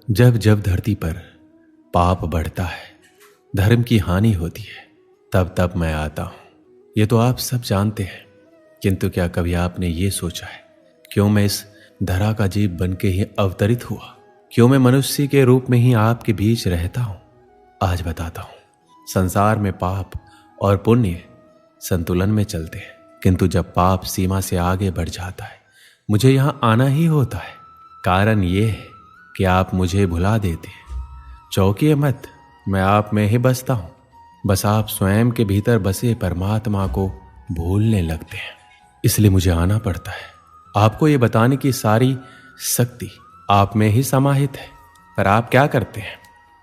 जब जब धरती पर पाप बढ़ता है, धर्म की हानि होती है, तब तब मैं आता हूं। ये तो आप सब जानते हैं, किंतु क्या कभी आपने ये सोचा है क्यों मैं इस धरा का जीव बन के ही अवतरित हुआ? क्यों मैं मनुष्य के रूप में ही आपके बीच रहता हूं? आज बताता हूं। संसार में पाप और पुण्य संतुलन में चलते हैं, किंतु जब पाप सीमा से आगे बढ़ जाता है, मुझे यहां आना ही होता है। कारण ये है कि आप मुझे भुला देते हैं। चौंकिए मत, मैं आप में ही बसता हूं। बस आप स्वयं के भीतर बसे परमात्मा को भूलने लगते हैं, इसलिए मुझे आना पड़ता है। आपको ये बताने की सारी शक्ति आप में ही समाहित है। पर आप क्या करते हैं?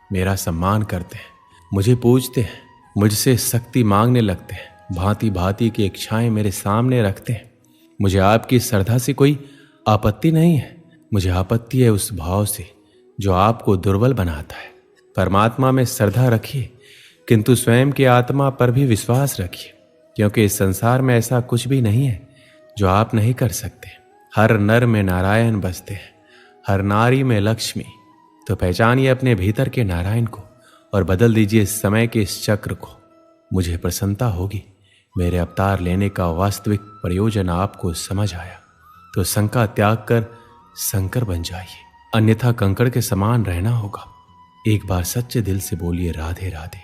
मेरा सम्मान करते हैं, मुझे पूजते हैं, मुझसे शक्ति मांगने लगते हैं, भांति भांति की इच्छाएं मेरे सामने रखते हैं। मुझे आपकी श्रद्धा से कोई आपत्ति नहीं है, मुझे आपत्ति है उस भाव से जो आपको दुर्बल बनाता है। परमात्मा में श्रद्धा रखिए, किंतु स्वयं की आत्मा पर भी विश्वास रखिए, क्योंकि इस संसार में ऐसा कुछ भी नहीं है जो आप नहीं कर सकते। हर नर में नारायण बसते हैं, हर नारी में लक्ष्मी। तो पहचानिए अपने भीतर के नारायण को और बदल दीजिए समय के इस चक्र को। मुझे प्रसन्नता होगी मेरे अवतार लेने का वास्तविक प्रयोजन आपको समझ आया तो शंका त्याग कर शंकर बन जाइए, अन्यथा कंकड़ के समान रहना होगा। एक बार सच्चे दिल से बोलिए राधे राधे।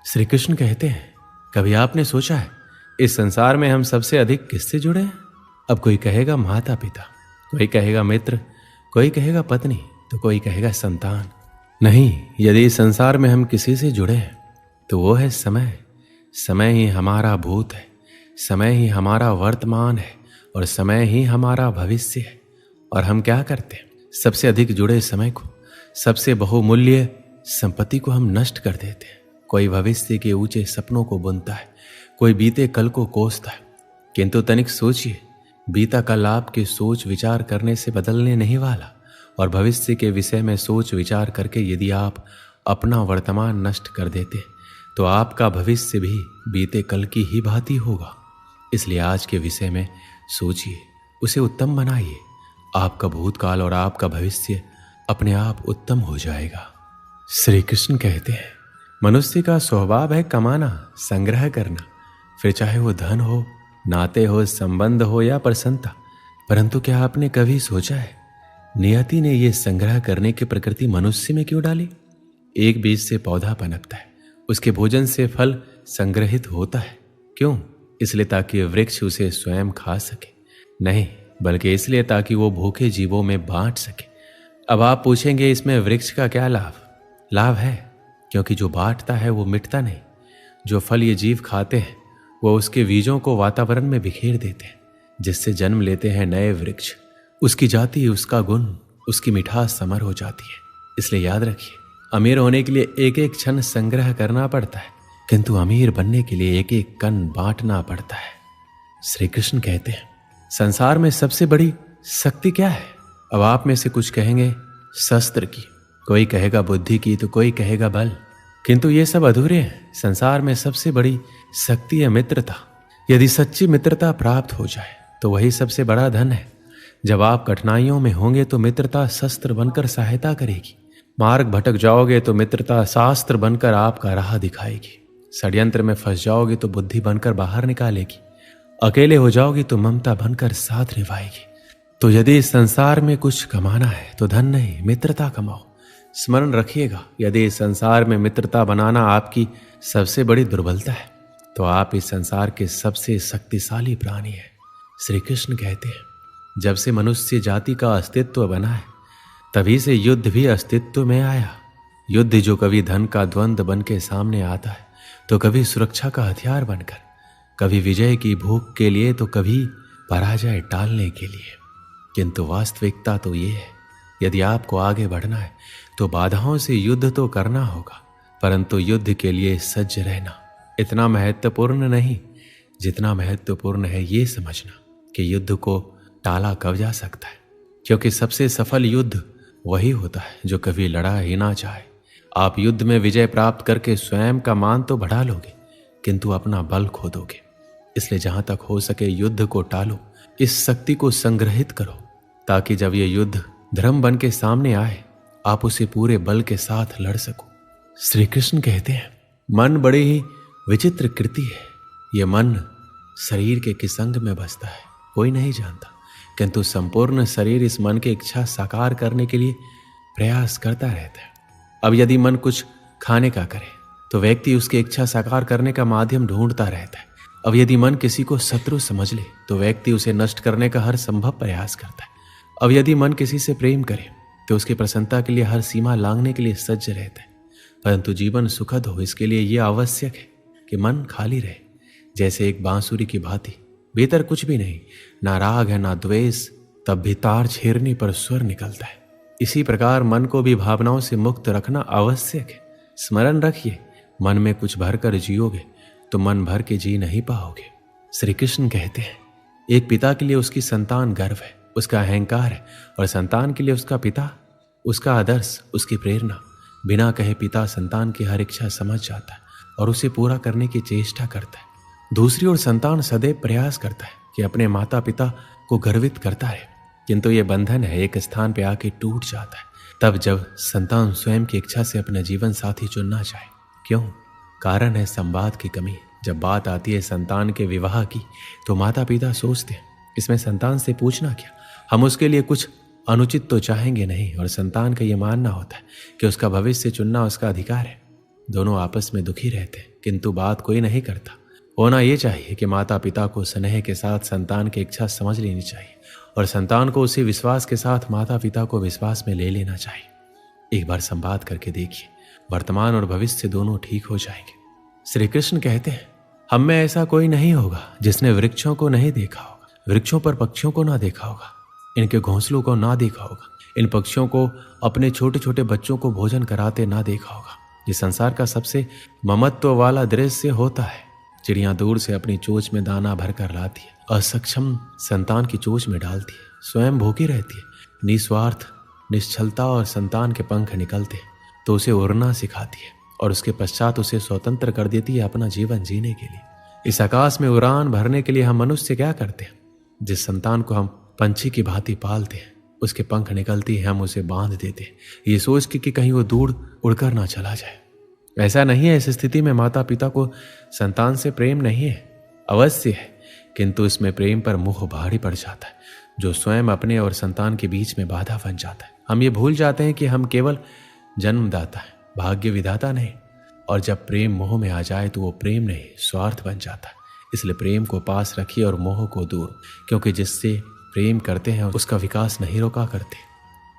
श्री कृष्ण कहते हैं, कभी आपने सोचा है इस संसार में हम सबसे अधिक किससे जुड़े हैं? अब कोई कहेगा माता पिता, कोई कहेगा मित्र, कोई कहेगा पत्नी, तो कोई कहेगा संतान। नहीं, यदि इस संसार में हम किसी से जुड़े हैं तो वो है समय। समय ही हमारा भूत है, समय ही हमारा वर्तमान है और समय ही हमारा भविष्य है। और हम क्या करते हैं? सबसे अधिक जुड़े समय को, सबसे बहुमूल्य संपत्ति को हम नष्ट कर देते हैं। कोई भविष्य के ऊंचे सपनों को बुनता है, कोई बीते कल को कोसता है, किंतु तनिक सोचिए, बीता कल आपके सोच विचार करने से बदलने नहीं वाला। और भविष्य के विषय में सोच विचार करके यदि आप अपना वर्तमान नष्ट कर देते तो आपका भविष्य भी बीते कल की ही भांति होगा। इसलिए आज के विषय में सोचिए, उसे उत्तम बनाइए। आपका भूतकाल और आपका भविष्य अपने आप उत्तम हो जाएगा। श्री कृष्ण कहते हैं, मनुष्य का स्वभाव है कमाना, संग्रह करना, फिर चाहे वो धन हो, नाते हो, संबंध हो या प्रसन्नता। परंतु क्या आपने कभी सोचा है नियति ने ये संग्रह करने की प्रकृति मनुष्य में क्यों डाली? एक बीज से पौधा पनपता है, उसके भोजन से फल संग्रहित होता है। क्यों? इसलिए ताकि वृक्ष उसे स्वयं खा सके? नहीं, बल्कि इसलिए ताकि वो भूखे जीवों में बांट सके। अब आप पूछेंगे इसमें वृक्ष का क्या लाभ? लाभ है, क्योंकि जो बांटता है वो मिटता नहीं। जो फल ये जीव खाते हैं वो उसके बीजों को वातावरण में बिखेर देते हैं, जिससे जन्म लेते हैं नए वृक्ष। उसकी जाति, उसका गुण, उसकी मिठास समर हो जाती है। इसलिए याद रखिए, अमीर होने के लिए एक एक क्षण संग्रह करना पड़ता है, किंतु अमीर बनने के लिए एक एक कण बांटना पड़ता है। श्री कृष्ण कहते हैं, संसार में सबसे बड़ी शक्ति क्या है? अब आप में से कुछ कहेंगे शस्त्र की, कोई कहेगा बुद्धि की, तो कोई कहेगा बल, किंतु ये सब अधूरे हैं। संसार में सबसे बड़ी शक्ति है मित्रता। यदि सच्ची मित्रता प्राप्त हो जाए तो वही सबसे बड़ा धन है। जब आप कठिनाइयों में होंगे तो मित्रता शस्त्र बनकर सहायता करेगी। मार्ग भटक जाओगे तो मित्रता शास्त्र बनकर आपका राह दिखाएगी। षड्यंत्र में फंस जाओगे तो बुद्धि बनकर बाहर निकालेगी। अकेले हो जाओगे तो ममता बनकर साथ निभाएगी। तो यदि इस संसार में कुछ कमाना है तो धन नहीं, मित्रता कमाओ। स्मरण रखिएगा, यदि इस संसार में मित्रता बनाना आपकी सबसे बड़ी दुर्बलता है तो आप इस संसार के सबसे शक्तिशाली प्राणी हैं। श्री कृष्ण कहते हैं, जब से मनुष्य जाति का अस्तित्व बना है तभी से युद्ध भी अस्तित्व में आया। युद्ध जो कभी धन का द्वंद्व बन के सामने आता है तो कभी सुरक्षा का हथियार बनकर, कभी विजय की भूख के लिए तो कभी पराजय टालने के लिए। किंतु वास्तविकता तो ये है, यदि आपको आगे बढ़ना है तो बाधाओं से युद्ध तो करना होगा, परंतु युद्ध के लिए सज्ज रहना इतना महत्वपूर्ण नहीं जितना महत्वपूर्ण है ये समझना कि युद्ध को टाला कब जा सकता है। क्योंकि सबसे सफल युद्ध वही होता है जो कभी लड़ा ही ना चाहे। आप युद्ध में विजय प्राप्त करके स्वयं का मान तो बढ़ा लोगे, किंतु अपना बल खो दोगे। इसलिए जहां तक हो सके युद्ध को टालो, इस शक्ति को संग्रहित करो, ताकि जब ये युद्ध धर्म बन के सामने आए आप उसे पूरे बल के साथ लड़ सको। श्री कृष्ण कहते हैं, मन बड़ी ही विचित्र कृति है। यह मन शरीर के किस अंग में बसता है कोई नहीं जानता, किंतु संपूर्ण शरीर इस मन की इच्छा साकार करने के लिए प्रयास करता रहता है। अब यदि मन कुछ खाने का करे तो व्यक्ति उसकी इच्छा साकार करने का माध्यम ढूंढता रहता है। अब यदि मन किसी को शत्रु समझ ले तो व्यक्ति उसे नष्ट करने का हर संभव प्रयास करता है। अब यदि मन किसी से प्रेम करे तो उसकी प्रसन्नता के लिए हर सीमा लांघने के लिए सज्ज रहता है। परंतु जीवन सुखद हो इसके लिए यह आवश्यक है कि मन खाली रहे, जैसे एक बांसुरी की भांति। भीतर कुछ भी नहीं, ना राग है ना द्वेष, तब भी तार छेड़ने पर स्वर निकलता है। इसी प्रकार मन को भी भावनाओं से मुक्त रखना आवश्यक है। स्मरण रखिए, मन में कुछ भर कर जियोगे तो मन भर के जी नहीं पाओगे। श्री कृष्ण कहते हैं, एक पिता के लिए उसकी संतान गर्व है, उसका अहंकार है, और संतान के लिए उसका पिता उसका आदर्श, उसकी प्रेरणा। बिना कहे पिता संतान की हर इच्छा समझ जाता है और उसे पूरा करने की चेष्टा करता है। दूसरी ओर संतान सदैव प्रयास करता है कि अपने माता पिता को गर्वित करता रहे, किंतु यह बंधन है एक स्थान पर आके टूट जाता है, तब जब संतान स्वयं की इच्छा से अपना जीवन साथी चुनना चाहे। क्यों? कारण है संवाद की कमी। जब बात आती है संतान के विवाह की तो माता पिता सोचते हैं इसमें संतान से पूछना क्या, हम उसके लिए कुछ अनुचित तो चाहेंगे नहीं, और संतान का यह मानना होता है कि उसका भविष्य चुनना उसका अधिकार है। दोनों आपस में दुखी रहते हैं, किंतु बात कोई नहीं करता। होना यह चाहिए कि माता पिता को स्नेह के साथ संतान की इच्छा समझ लेनी चाहिए और संतान को उसी विश्वास के साथ माता पिता को विश्वास में ले लेना चाहिए। एक बार संवाद करके देखिए, वर्तमान और भविष्य दोनों ठीक हो जाएंगे। श्री कृष्ण कहते हैं, हम में ऐसा कोई नहीं होगा जिसने वृक्षों को नहीं देखा होगा, वृक्षों पर पक्षियों को ना देखा होगा, इनके घोंसलों को ना देखा होगा, इन पक्षियों को अपने छोटे छोटे बच्चों को भोजन कराते ना देखा होगा। ये संसार का सबसे ममत्व वाला दृश्य होता है। चिड़ियां दूर से अपनी चोंच में दाना भर कर लाती है, असक्षम संतान की चोंच में डालती है, स्वयं भूखी रहती है, निस्वार्थ निश्चलता और संतान के पंख निकलते तो उसे उड़ना सिखाती है और उसके पश्चात उसे स्वतंत्र कर देती है अपना जीवन जीने के लिए। इस आकाश में उड़ान भरने के लिए हम मनुष्य क्या करते हैं? जिस संतान को हम पंछी की भांति पालते हैं, उसके पंख निकलती है, हम उसे बांध देते हैं, ये सोच के कि कहीं वो दूर उड़कर ना चला जाए। ऐसा नहीं है। इस स्थिति में माता पिता को संतान से प्रेम नहीं है, अवश्य है, किंतु इसमें प्रेम पर मोह भारी पड़ जाता है, जो स्वयं अपने और संतान के बीच में बाधा बन जाता है। हम ये भूल जाते हैं कि हम केवल जन्मदाता है, भाग्य विधाता नहीं। और जब प्रेम मोह में आ जाए तो वो प्रेम नहीं, स्वार्थ बन जाता है। इसलिए प्रेम को पास रखिए और मोह को दूर, क्योंकि जिससे प्रेम करते हैं उसका विकास नहीं रोका करते।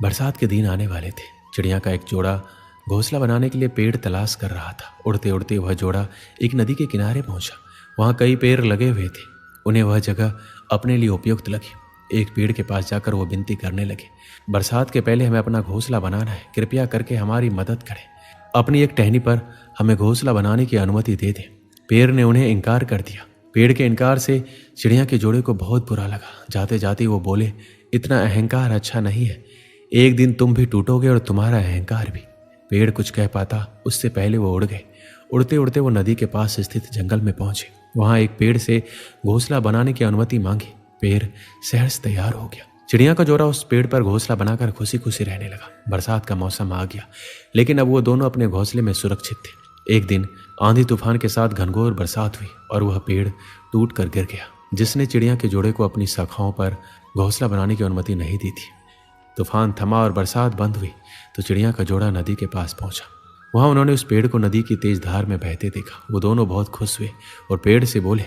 बरसात के दिन आने वाले थे। चिड़िया का एक जोड़ा घोंसला बनाने के लिए पेड़ तलाश कर रहा था। उड़ते उड़ते वह जोड़ा एक नदी के किनारे पहुंचा। वहां कई पेड़ लगे हुए थे। उन्हें वह जगह अपने लिए उपयुक्त लगी। एक पेड़ के पास जाकर वो विनती करने लगे, बरसात के पहले हमें अपना घोंसला बनाना है, कृपया करके हमारी मदद करें। अपनी एक टहनी पर हमें घोंसला बनाने की अनुमति दे दें। पेड़ ने उन्हें इनकार कर दिया। पेड़ के इनकार से चिड़िया के जोड़े को बहुत बुरा लगा। जाते जाते वो बोले, इतना अहंकार अच्छा नहीं है, एक दिन तुम भी टूटोगे और तुम्हारा अहंकार भी। पेड़ कुछ कह पाता उससे पहले वो उड़ गए। उड़ते उड़ते वो नदी के पास स्थित जंगल में पहुंचे। वहां एक पेड़ से घोंसला बनाने की अनुमति मांगी। पेड़ सहर्ष तैयार हो गया। चिड़िया का जोड़ा उस पेड़ पर घोंसला बनाकर खुशी खुशी रहने लगा। बरसात का मौसम आ गया, लेकिन अब वो दोनों अपने घोंसले में सुरक्षित थे। एक दिन आंधी तूफान के साथ घनघोर बरसात हुई और वह पेड़ टूट कर गिर गया, जिसने चिड़िया के जोड़े को अपनी शाखाओं पर घोंसला बनाने की अनुमति नहीं दी थी। तूफान थमा और बरसात बंद हुई तो चिड़िया का जोड़ा नदी के पास पहुंचा। वहां उन्होंने उस पेड़ को नदी की तेज धार में बहते देखा। वो दोनों बहुत खुश हुए और पेड़ से बोले,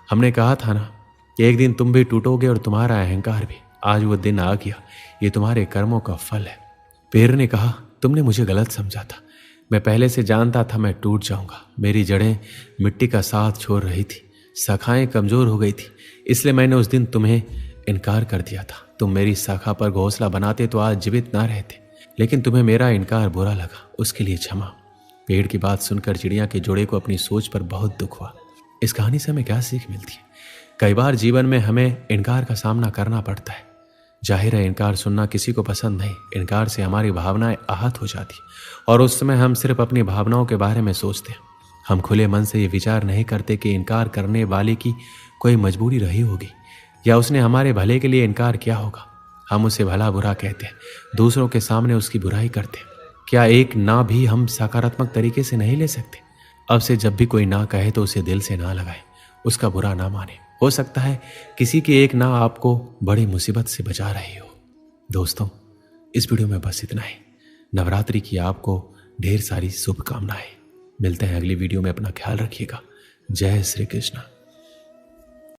हमने कहा था ना कि एक दिन तुम भी टूटोगे और तुम्हारा अहंकार भी। आज वो दिन आ गया, ये तुम्हारे कर्मों का फल है। पेड़ ने कहा, तुमने मुझे गलत समझा था। मैं पहले से जानता था मैं टूट जाऊंगा। मेरी जड़ें मिट्टी का साथ छोड़ रही थी, शाखाएं कमजोर हो गई थी, इसलिए मैंने उस दिन तुम्हें इनकार कर दिया था। तुम मेरी शाखा पर घोंसला बनाते तो आज जीवित ना रहते, लेकिन तुम्हें मेरा इनकार बुरा लगा, उसके लिए क्षमा। पेड़ की बात सुनकर चिड़िया के जोड़े को अपनी सोच पर बहुत दुख हुआ। इस कहानी से हमें क्या सीख मिलती है? कई बार जीवन में हमें इनकार का सामना करना पड़ता है। जाहिर है इनकार सुनना किसी को पसंद नहीं। इनकार से हमारी भावनाएं आहत हो जाती और उस समय हम सिर्फ अपनी भावनाओं के बारे में सोचते हैं। हम खुले मन से ये विचार नहीं करते कि इनकार करने वाले की कोई मजबूरी रही होगी या उसने हमारे भले के लिए इनकार किया होगा। हम उसे भला बुरा कहते हैं, दूसरों के सामने उसकी बुराई करते हैं। क्या एक ना भी हम सकारात्मक तरीके से नहीं ले सकते? अब से जब भी कोई ना कहे तो उसे दिल से ना लगाए, उसका बुरा ना माने। हो सकता है किसी की एक ना आपको बड़ी मुसीबत से बचा रही हो। दोस्तों, इस वीडियो में बस इतना ही। नवरात्रि की आपको ढेर सारी शुभकामनाएं। मिलते हैं अगली वीडियो में। अपना ख्याल रखिएगा। जय श्री कृष्ण।